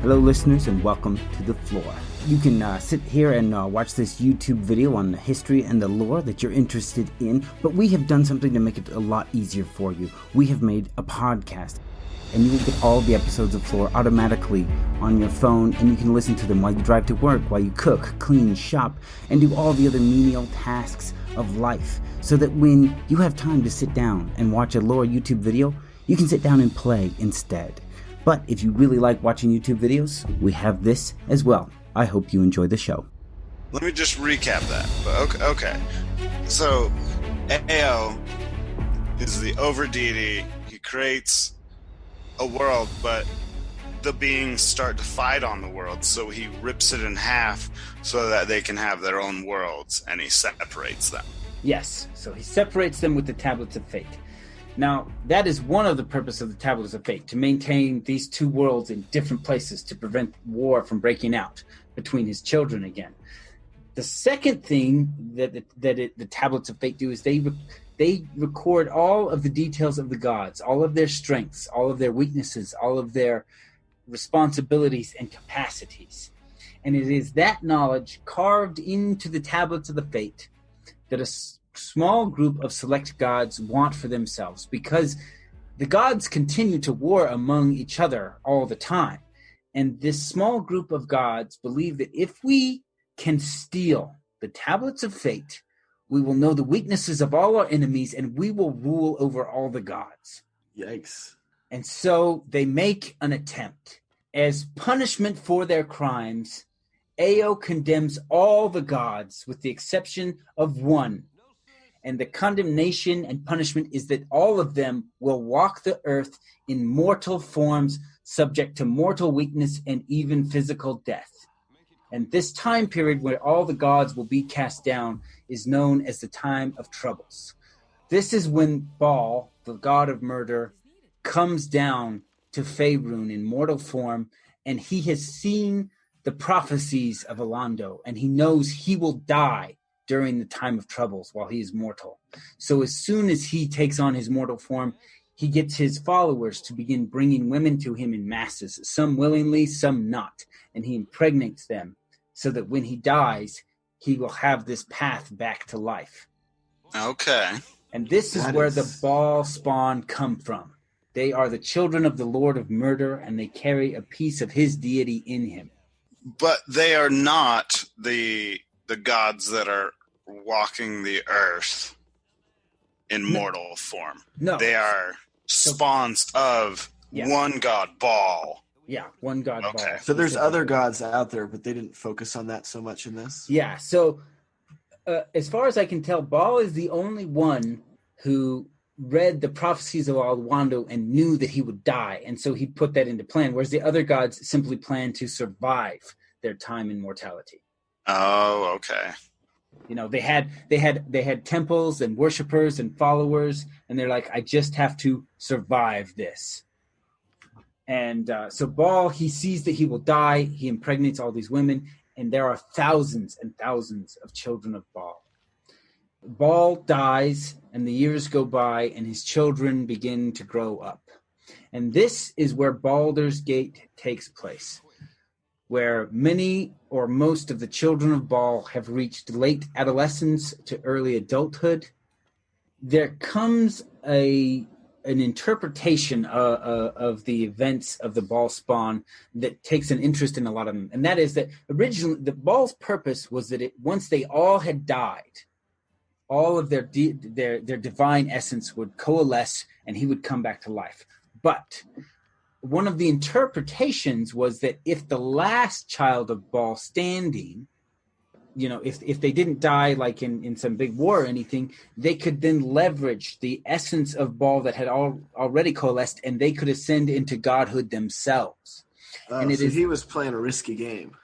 Hello listeners and welcome to the Flore. You can sit here and watch this YouTube video on the history and the lore that you're interested in, but we have done something to make it a lot easier for you. We have made a podcast, and you will get all the episodes of Flore automatically on your phone, and you can listen to them while you drive to work, while you cook, clean, shop, and do all the other menial tasks of life, so that when you have time to sit down and watch a lore YouTube video, you can sit down and play instead. But if you really like watching YouTube videos, we have this as well. I hope you enjoy the show. Let me just recap that. Okay. So, Ao is the over-deity. He creates a world, but the beings start to fight on the world, so he rips it in half so that they can have their own worlds, and he separates them. Yes, so he separates them with the Tablets of Fate. Now, that is one of the purposes of the Tablets of Fate, to maintain these two worlds in different places to prevent war from breaking out between his children again. The second thing that the Tablets of Fate do is they record all of the details of the gods, all of their strengths, all of their weaknesses, all of their responsibilities and capacities. And it is that knowledge carved into the Tablets of the Fate that a small group of select gods want for themselves, because the gods continue to war among each other all the time. And this small group of gods believe that if we can steal the Tablets of Fate, we will know the weaknesses of all our enemies and we will rule over all the gods. Yikes. And so they make an attempt. As punishment for their crimes, Ao condemns all the gods with the exception of one. And the condemnation and punishment is that all of them will walk the earth in mortal forms, subject to mortal weakness and even physical death. And this time period where all the gods will be cast down is known as the time of troubles. This is when Bhaal, the god of murder, comes down to Faerun in mortal form, and he has seen the prophecies of Alando, and he knows he will die during the time of troubles while he is mortal. So as soon as he takes on his mortal form, he gets his followers to begin bringing women to him in masses, some willingly, some not, and he impregnates them so that when he dies, he will have this path back to life. Okay. And this is where the Bhall Spawn come from. They are the children of the Lord of Murder, and they carry a piece of his deity in him. But they are not the gods that are walking the earth in mortal form. No. They are spawns of one god, Bhaal. Yeah, one god, Okay. Bhaal. So there's other gods out there, but they didn't focus on that so much in this? Yeah, so as far as I can tell, Bhaal is the only one who read the prophecies of Alwando and knew that he would die, and so he put that into plan, whereas the other gods simply planned to survive their time in mortality. Oh, okay. You know, they had temples and worshipers and followers, and they're like, I just have to survive this. And so Bhaal, he sees that he will die. He impregnates all these women, and there are thousands and thousands of children of Bhaal. Bhaal dies, and the years go by, and his children begin to grow up. And this is where Baldur's Gate takes place, where many or most of the children of Bhaal have reached late adolescence to early adulthood. There comes an interpretation of the events of the Bhaal Spawn that takes an interest in a lot of them, and that is that originally the Bhaal's purpose was that once they all had died, all of their divine essence would coalesce, and he would come back to life. But one of the interpretations was that if the last child of Bhaal standing, you know, if they didn't die like in some big war or anything, they could then leverage the essence of Bhaal that had already coalesced, and they could ascend into godhood themselves. And he was playing a risky game.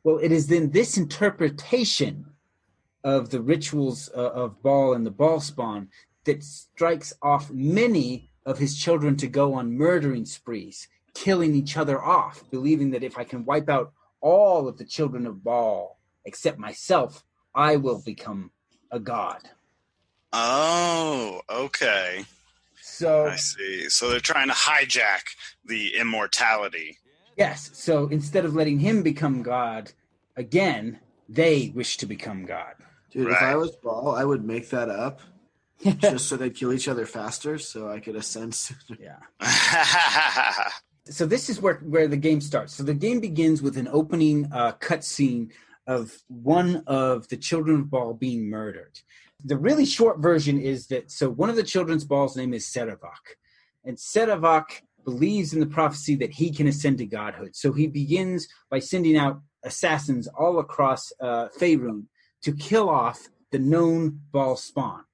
Well, it is then this interpretation of the rituals of Bhaal and the Bhaal Spawn that strikes off many of his children to go on murdering sprees, killing each other off, believing that if I can wipe out all of the children of Bhaal except myself, I will become a god. Oh, okay. So I see. So they're trying to hijack the immortality Yes. So instead of letting him become God again, they wish to become God. Dude, Right. if I was Bhaal, I would make that up just so they'd kill each other faster so I could ascend sooner. Yeah. So this is where the game starts. So the game begins with an opening cutscene of one of the children of Bhaal being murdered. The really short version is that, so one of the children's Bhaal's name is Seravok. And Seravok believes in the prophecy that he can ascend to godhood. So he begins by sending out assassins all across Faerun to kill off the known Bhall Spawn.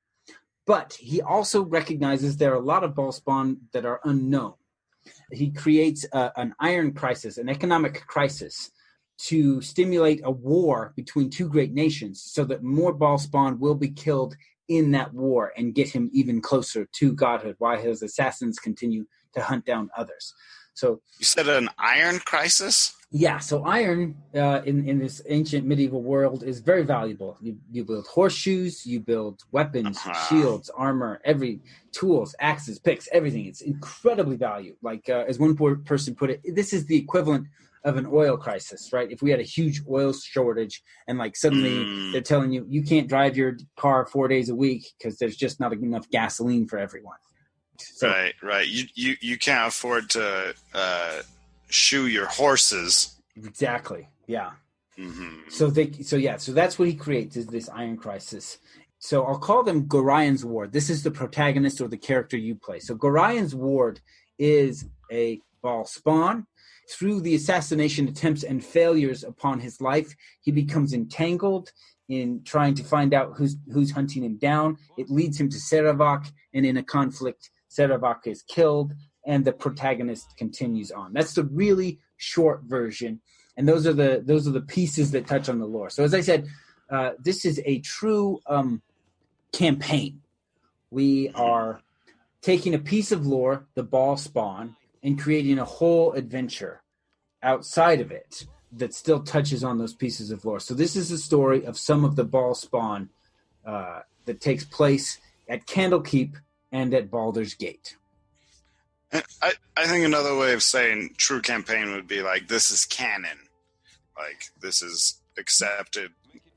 But he also recognizes there are a lot of Bhall Spawn that are unknown. He creates an iron crisis, an economic crisis, to stimulate a war between two great nations so that more Bhall Spawn will be killed in that war and get him even closer to godhood while his assassins continue to hunt down others. So you said an iron crisis? Yeah, so iron in this ancient medieval world is very valuable. You build horseshoes, you build weapons, shields, armor, tools, axes, picks, everything. It's incredibly valuable. Like as one person put it, this is the equivalent of an oil crisis, right? If we had a huge oil shortage and like suddenly they're telling you can't drive your car 4 days a week because there's just not enough gasoline for everyone. So, right. You can't afford to shoe your horses. Exactly. Yeah. Mm-hmm. So that's what he creates, is this iron crisis. So I'll call them Gorian's Ward. This is the protagonist or the character you play. So Gorian's Ward is a Bhall Spawn. Through the assassination attempts and failures upon his life, he becomes entangled in trying to find out who's hunting him down. It leads him to Seravok, and in a conflict, Seravok is killed, and the protagonist continues on. That's the really short version, and those are the pieces that touch on the lore. So as I said, this is a true campaign. We are taking a piece of lore, the Bhall Spawn, and creating a whole adventure outside of it that still touches on those pieces of lore. So this is the story of some of the Bhall Spawn that takes place at Candlekeep and at Baldur's Gate. And I think another way of saying true campaign would be like, this is canon. Like, this is accepted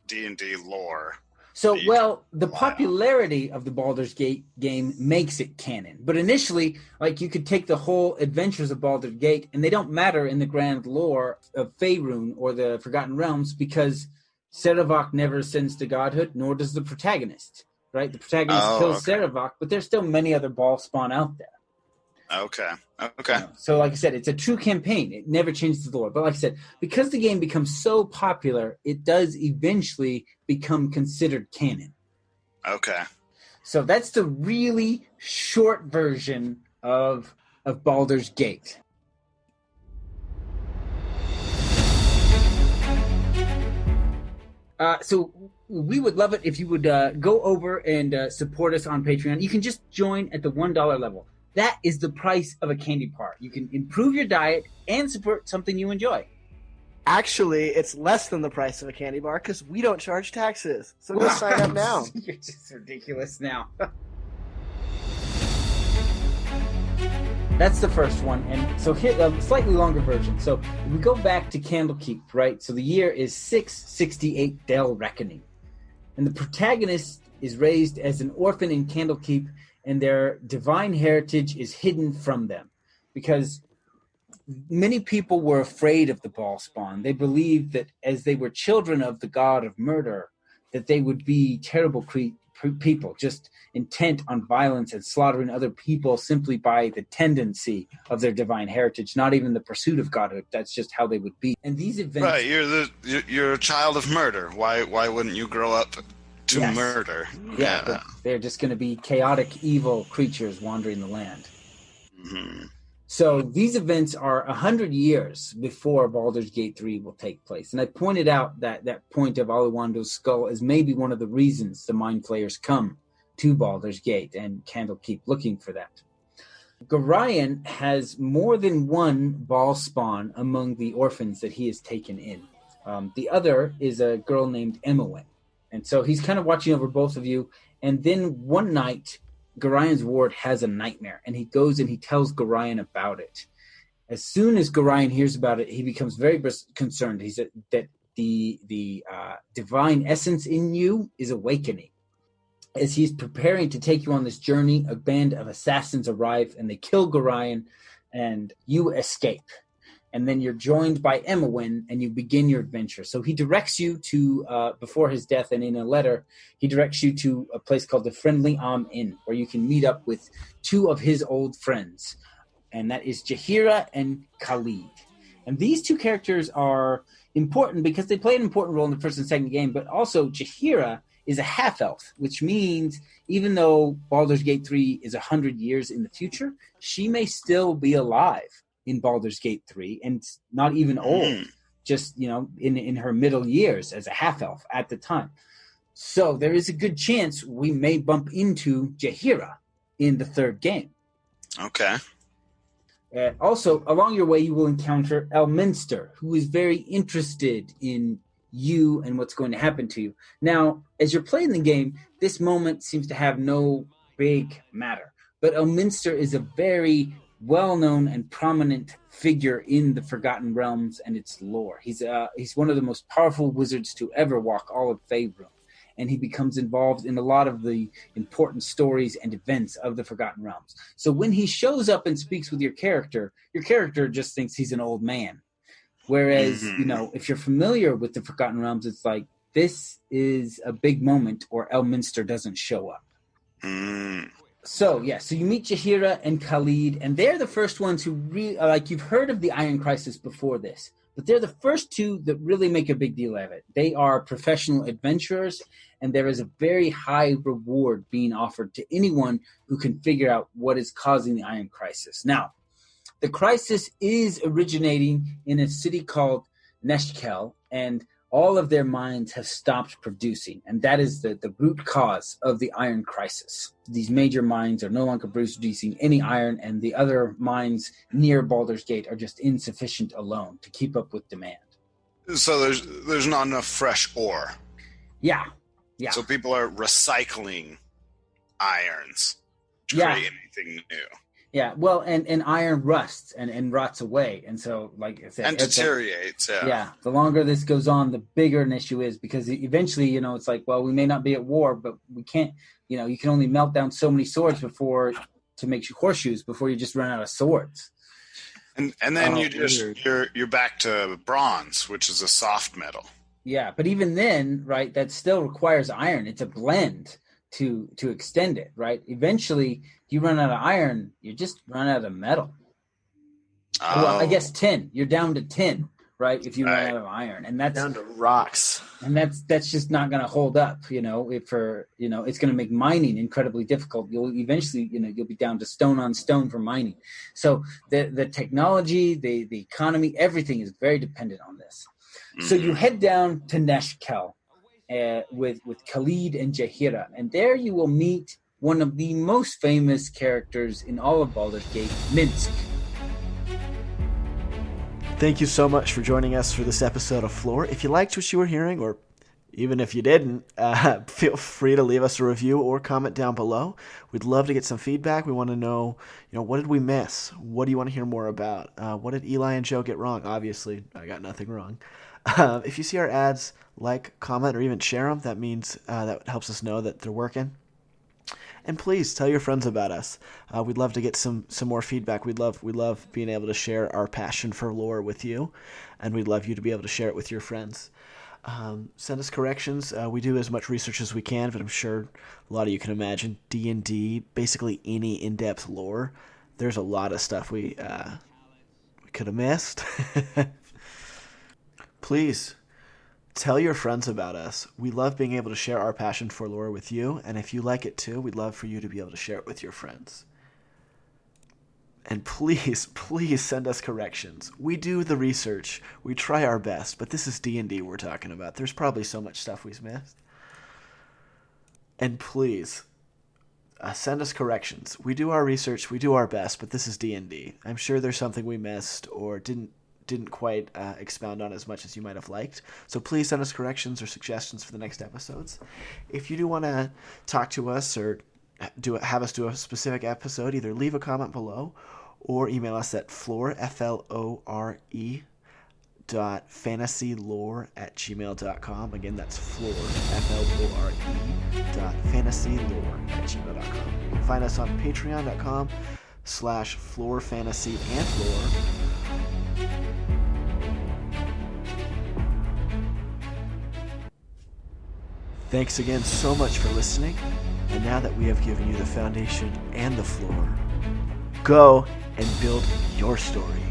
D&D lore. So, well, the popularity of the Baldur's Gate game makes it canon. But initially, like, you could take the whole adventures of Baldur's Gate, and they don't matter in the grand lore of Faerun or the Forgotten Realms because Seravok never ascends to godhood, nor does the protagonist, right? The protagonist kills Seravok, but there's still many other Bhall Spawn out there. Okay. So like I said, it's a true campaign. It never changes the lore. But like I said, because the game becomes so popular, it does eventually become considered canon. Okay. So that's the really short version of Baldur's Gate. So we would love it if you would go over and support us on Patreon. You can just join at the $1 level. That is the price of a candy bar. You can improve your diet and support something you enjoy. Actually, it's less than the price of a candy bar because we don't charge taxes. So go sign up now. You're just ridiculous now. That's the first one. And so here, a slightly longer version. So we go back to Candlekeep, right? So the year is 668 Del Reckoning. And the protagonist is raised as an orphan in Candlekeep, and their divine heritage is hidden from them because many people were afraid of the Bhall Spawn. They believed that as they were children of the god of murder, that they would be terrible people, just intent on violence and slaughtering other people simply by the tendency of their divine heritage, not even the pursuit of godhood. That's just how they would be. And these events... Right, you're a child of murder. Why wouldn't you grow up to murder? Yeah. They're just going to be chaotic, evil creatures wandering the land. Mm-hmm. So these events are 100 years before Baldur's Gate 3 will take place. And I pointed out that point of Aliwando's skull is maybe one of the reasons the Mind Flayers come to Baldur's Gate and Candlekeep looking for that. Gorian has more than one Bhall Spawn among the orphans that he has taken in. The other is a girl named Emowyn. And so he's kind of watching over both of you. And then one night, Gorian's ward has a nightmare. And he goes and he tells Gorian about it. As soon as Gorion hears about it, he becomes very concerned. He said that the divine essence in you is awakening. As he's preparing to take you on this journey, a band of assassins arrive and they kill Gorion, and you escape. And then you're joined by Emywyn, and you begin your adventure. So he directs you to, before his death, and in a letter, he directs you to a place called the Friendly Inn, where you can meet up with two of his old friends, and that is Jaheira and Khalid. And these two characters are important because they play an important role in the first and second game, but also Jaheira is a half-elf, which means even though Baldur's Gate 3 is 100 years in the future, she may still be alive in Baldur's Gate 3 and not even old, just, in her middle years as a half-elf at the time. So there is a good chance we may bump into Jaheira in the third game. Okay. Also, along your way, you will encounter Elminster, who is very interested in you and what's going to happen to you. Now, as you're playing the game, this moment seems to have no big matter. But Elminster is a very well-known and prominent figure in the Forgotten Realms and its lore. He's one of the most powerful wizards to ever walk all of Faerun, and he becomes involved in a lot of the important stories and events of the Forgotten Realms. So when he shows up and speaks with your character just thinks he's an old man. Whereas, if you're familiar with the Forgotten Realms, it's like, this is a big moment or Elminster doesn't show up. So you meet Jaheira and Khalid, and they're the first ones who you've heard of the Iron Crisis before this, but they're the first two that really make a big deal of it. They are professional adventurers, and there is a very high reward being offered to anyone who can figure out what is causing the Iron Crisis. Now, the crisis is originating in a city called Neshkel, and all of their mines have stopped producing, and that is the root cause of the Iron Crisis. These major mines are no longer producing any iron, and the other mines near Baldur's Gate are just insufficient alone to keep up with demand. So there's not enough fresh ore. Yeah. So people are recycling irons to create anything new. Yeah, well, and iron rusts and rots away, and so, like I said, and deteriorates. Yeah, the longer this goes on, the bigger an issue is, because eventually, it's like, well, we may not be at war, but we can't. You can only melt down so many swords to make horseshoes before you just run out of swords. And then you're back to bronze, which is a soft metal. Yeah, but even then, right, that still requires iron. It's a blend to extend it, right? Eventually, you run out of iron, you just run out of metal. Well, I guess tin. You're down to tin, right? If you run out of iron, and that's down to rocks, and that's just not going to hold up. It's going to make mining incredibly difficult. You'll eventually, you'll be down to stone on stone for mining. So the technology, the economy, everything is very dependent on this. Mm-hmm. So you head down to Neshkel with Khalid and Jaheira, and there you will meet one of the most famous characters in all of Baldur's Gate, Minsc. Thank you so much for joining us for this episode of Flore. If you liked what you were hearing, or even if you didn't, feel free to leave us a review or comment down below. We'd love to get some feedback. We want to know, what did we miss? What do you want to hear more about? What did Eli and Joe get wrong? Obviously, I got nothing wrong. If you see our ads, like, comment, or even share them. That means that helps us know that they're working. And please tell your friends about us. We'd love to get some more feedback. We love being able to share our passion for lore with you, and we'd love you to be able to share it with your friends. Send us corrections. We do as much research as we can, but I'm sure a lot of you can imagine D&D, basically any in-depth lore. There's a lot of stuff we could have missed. Please tell your friends about us. We love being able to share our passion for lore with you, and if you like it too, we'd love for you to be able to share it with your friends. And please send us corrections. We do the research. We try our best, but this is D&D we're talking about. There's probably so much stuff we've missed. And please, send us corrections. We do our research. We do our best, but this is D&D. I'm sure there's something we missed or didn't quite expound on as much as you might have liked. So please send us corrections or suggestions for the next episodes. If you do want to talk to us or have us do a specific episode, either leave a comment below or email us at flore, Flore, .fantasylore@gmail.com. Again, that's Flore, Flore, .fantasylore@gmail.com. You can find us on patreon.com/florefantasyandlore. Thanks again so much for listening. And now that we have given you the foundation and the floor, go and build your story.